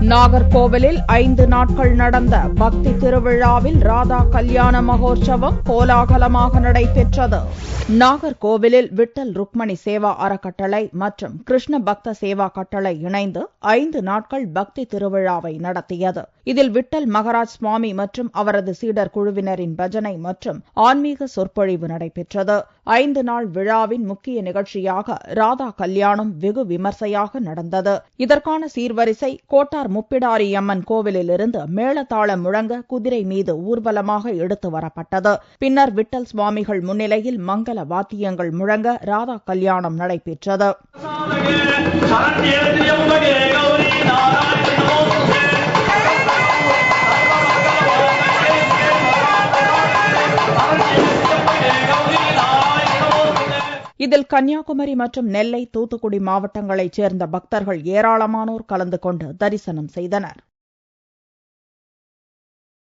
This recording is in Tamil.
நாகர்கோவிலில் 5 நாட்கள் நடந்த பக்தி திருவிழாவில் ராதா கல்யாண மகோற்சவம் கோலாகலமாக நடைபெற்றது. நாகர்கோவிலில் விட்டல் ருக்மணி சேவா அறக்கட்டளை மற்றும் கிருஷ்ண பக்த சேவா கட்டளை இணைந்து 5 நாட்கள் பக்தி திருவிழாவை நடத்தியது. இதில் விட்டல் மகராஜ் சுவாமி மற்றும் அவரது சீடர் குழுவினரின் பஜனை மற்றும் ஆன்மீக சொற்பொழிவு நடைபெற்றது. 5 நாள் விழாவின் முக்கிய நிகழ்ச்சியாக ராதா கல்யாணம் வெகு விமர்சையாக நடந்தது. இதற்கான சீர்வரிசை கோட்டார் முப்பிடாரியம்மன் கோவிலிலிருந்து மேளதாளம் முழங்க குதிரை மீது ஊர்வலமாக எடுத்து வரப்பட்டது. பின்னர் விட்டல் சுவாமிகள் முன்னிலையில் மங்கள வாத்தியங்கள் முழங்க ராதா கல்யாணம் நடைபெற்றது. இதில் கன்னியாகுமரி மற்றும் நெல்லை, தூத்துக்குடி மாவட்டங்களைச் சேர்ந்த பக்தர்கள் ஏராளமானோர் கலந்து கொண்டு தரிசனம் செய்தனர்.